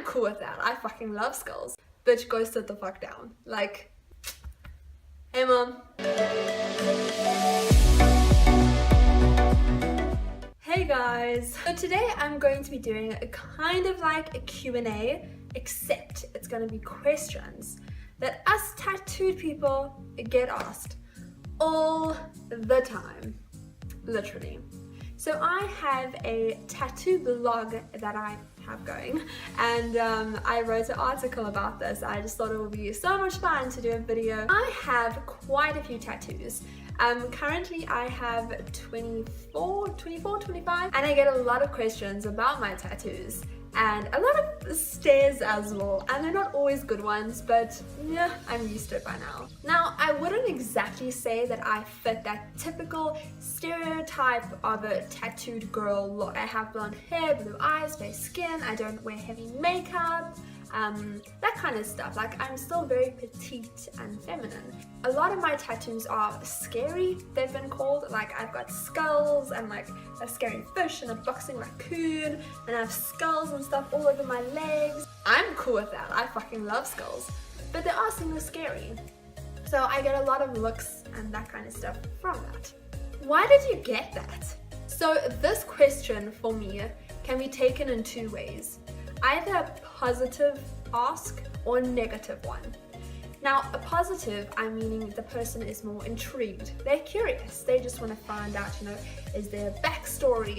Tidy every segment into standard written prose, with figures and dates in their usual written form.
I'm cool with that. I fucking love skulls. Bitch, go sit the fuck down. Like, hey mom. Hey guys. So today I'm going to be doing a kind of like a Q&A, except it's going to be questions that us tattooed people get asked all the time, literally. So I have a tattoo blog that I have going, and I wrote an article about this. I just thought it would be so much fun to do a video. I have quite a few tattoos. Currently I have 24, 25, and I get a lot of questions about my tattoos and a lot of stares as well, and they're not always good ones, but yeah, I'm used to it by now. Now, I wouldn't exactly say that I fit that typical stereotype of a tattooed girl look. I have blonde hair, blue eyes, fair skin, I don't wear heavy makeup, that kind of stuff. Like, I'm still very petite and feminine. A lot of my tattoos are scary, they've been called. Like, I've got skulls and like a scary fish and a boxing raccoon, and I have skulls and stuff all over my legs. I'm cool with that. I fucking love skulls, but they are seen as scary. So I get a lot of looks and that kind of stuff from that. Why did you get that? So this question for me can be taken in two ways. Either a positive ask or a negative one. Now, a positive, I'm meaning the person is more intrigued. They're curious. They just want to find out, you know, is there a backstory?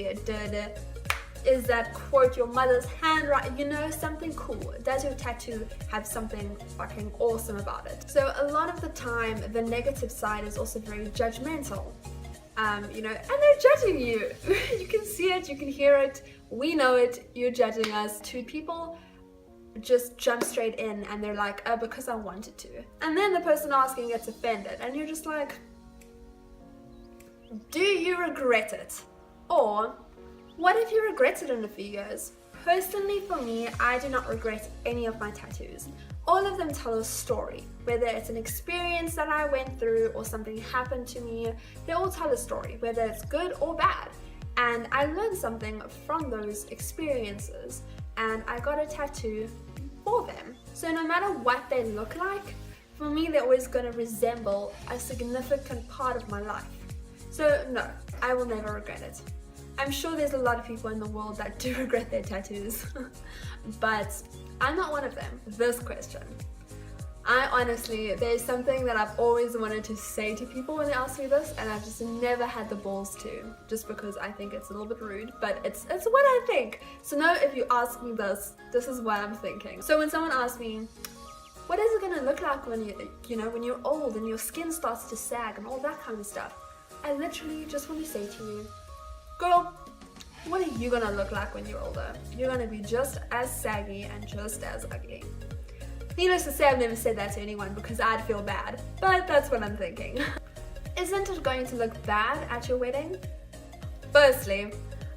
Is that quote your mother's handwriting? You know, something cool. Does your tattoo have something fucking awesome about it? So a lot of the time, the negative side is also very judgmental. You know, and they're judging you. You can see it, you can hear it, we know it, you're judging us. Two people just jump straight in and they're like, oh, because I wanted to. And then the person asking gets offended and you're just like, do you regret it? Or what if you regret it in a few years? Personally, for me, I do not regret any of my tattoos. All of them tell a story, whether it's an experience that I went through or something happened to me. They all tell a story, whether it's good or bad. And I learned something from those experiences, and I got a tattoo for them. So no matter what they look like, for me, they're always going to resemble a significant part of my life. So no, I will never regret it. I'm sure there's a lot of people in the world that do regret their tattoos, but I'm not one of them. This question. I honestly, there's something that I've always wanted to say to people when they ask me this, and I've just never had the balls to, just because I think it's a little bit rude, but it's what I think. So now if you ask me this is what I'm thinking. So when someone asks me, what is it gonna look like when when you're old and your skin starts to sag and all that kind of stuff, I literally just want to say to you, girl, what are you gonna look like when you're older? You're gonna be just as saggy and just as ugly. Needless to say, I've never said that to anyone because I'd feel bad, but that's what I'm thinking. Isn't it going to look bad at your wedding? Firstly,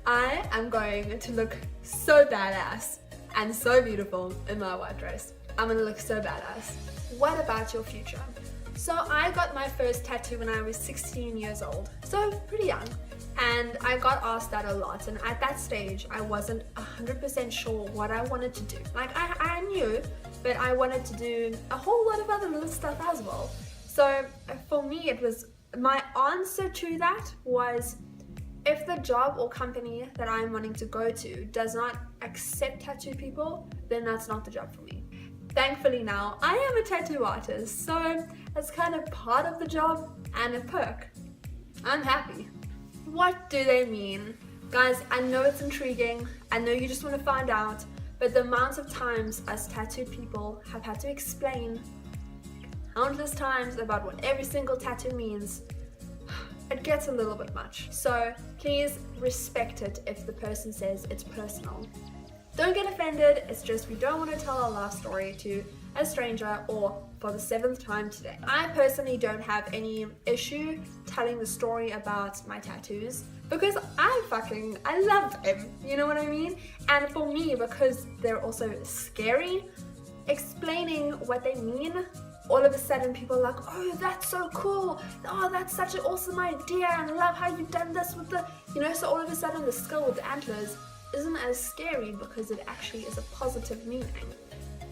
I am going to look so badass and so beautiful in my white dress. I'm gonna look so badass. What about your future? So I got my first tattoo when I was 16 years old, so pretty young. And I got asked that a lot, and at that stage I wasn't 100% sure what I wanted to do. Like, I knew, but I wanted to do a whole lot of other little stuff as well. So for me, it was, my answer to that was, if the job or company that I'm wanting to go to does not accept tattoo people, then that's not the job for me. Thankfully now, I am a tattoo artist, so that's kind of part of the job and a perk. I'm happy. What do they mean? Guys, I know it's intriguing, I know you just want to find out, but the amount of times us tattooed people have had to explain countless times about what every single tattoo means, it gets a little bit much. So please respect it if the person says it's personal. Don't get offended, it's just we don't want to tell our life story to a stranger or for the 7th time today. I personally don't have any issue telling the story about my tattoos because I love them, you know what I mean? And for me, because they're also scary, explaining what they mean, all of a sudden people are like, oh, that's so cool, oh, that's such an awesome idea, and I love how you've done this with the, so all of a sudden the skull with the antlers isn't as scary because it actually is a positive meaning.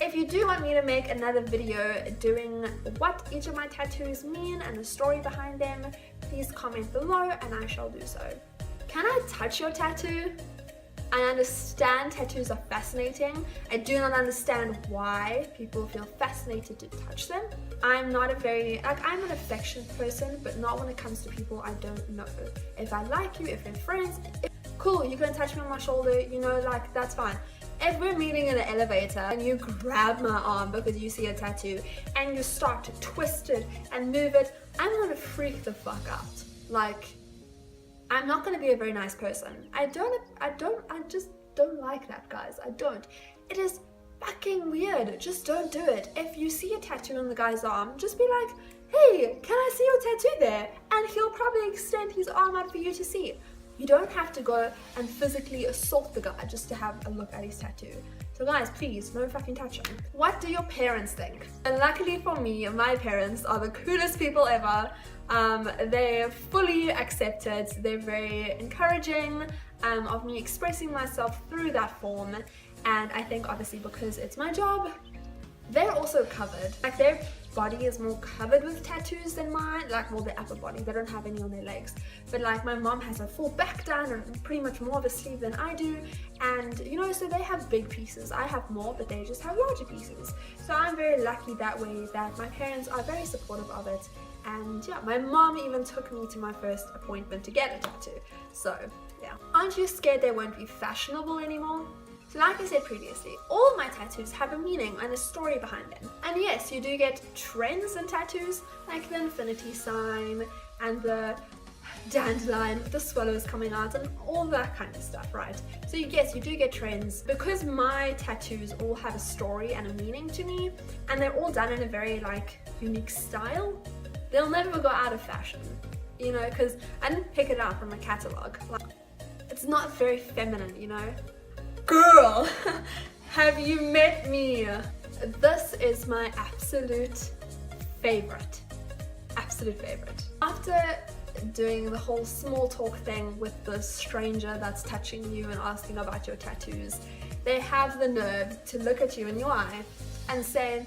If you do want me to make another video doing what each of my tattoos mean and the story behind them, please comment below and I shall do so. Can I touch your tattoo? I understand tattoos are fascinating. I do not understand why people feel fascinated to touch them. I'm not a very, I'm an affectionate person, but not when it comes to people I don't know. If I like you, if we're friends, cool, you can touch me on my shoulder, you know, like, that's fine. If we're meeting in an elevator and you grab my arm because you see a tattoo and you start to twist it and move it, I'm gonna freak the fuck out. Like, I'm not gonna be a very nice person. I just don't like that, guys. I don't. It is fucking weird. Just don't do it. If you see a tattoo on the guy's arm, just be like, hey, can I see your tattoo there? And he'll probably extend his arm out for you to see. You don't have to go and physically assault the guy just to have a look at his tattoo. So guys, please, no fucking touching. What do your parents think? And luckily for me, my parents are the coolest people ever. They fully accept it. They're very encouraging of me expressing myself through that form. And I think obviously because it's my job, they're also covered. Like, their body is more covered with tattoos than mine, like, well, their upper body, they don't have any on their legs, but like my mom has a full back done and pretty much more of a sleeve than I do, and you know, so they have big pieces. I have more, but they just have larger pieces. So I'm very lucky that way, that my parents are very supportive of it. And yeah, my mom even took me to my first appointment to get a tattoo. So yeah. Aren't you scared they won't be fashionable anymore? So like I said previously, all my tattoos have a meaning and a story behind them. And yes, you do get trends in tattoos, like the infinity sign and the dandelion with the swallows coming out and all that kind of stuff, right? So yes, you do get trends. Because my tattoos all have a story and a meaning to me, and they're all done in a very like unique style, they'll never go out of fashion, you know, because I didn't pick it up from a catalog. Like, it's not very feminine, you know? Girl, have you met me? This is my absolute favorite. Absolute favorite. After doing the whole small talk thing with the stranger that's touching you and asking about your tattoos, they have the nerve to look at you in your eye and say,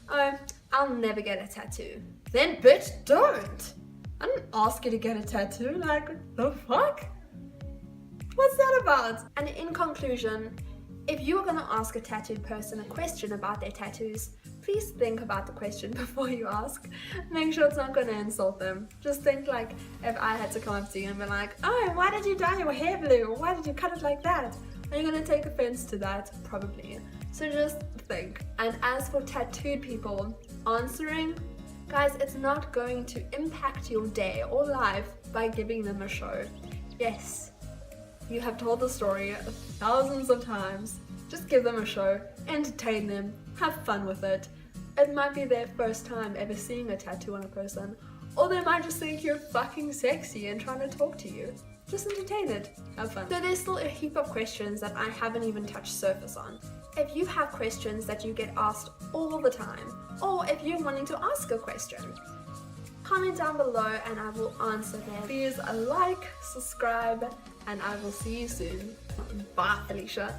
oh, I'll never get a tattoo. Then bitch, don't. I didn't ask you to get a tattoo, like, the fuck? What's that about? And in conclusion, if you are going to ask a tattooed person a question about their tattoos, please think about the question before you ask. Make sure it's not going to insult them. Just think like, if I had to come up to you and be like, oh, why did you dye your hair blue? Or why did you cut it like that? Are you going to take offense to that? Probably. So just think. And as for tattooed people answering, guys, it's not going to impact your day or life by giving them a show. Yes. You have told the story thousands of times. Just give them a show, entertain them, have fun with it. It might be their first time ever seeing a tattoo on a person, or they might just think you're fucking sexy and trying to talk to you. Just entertain it, have fun. So there's still a heap of questions that I haven't even touched surface on. If you have questions that you get asked all the time, or if you're wanting to ask a question, comment down below and I will answer them. Please like, subscribe, and I will see you soon. Bye, Felicia.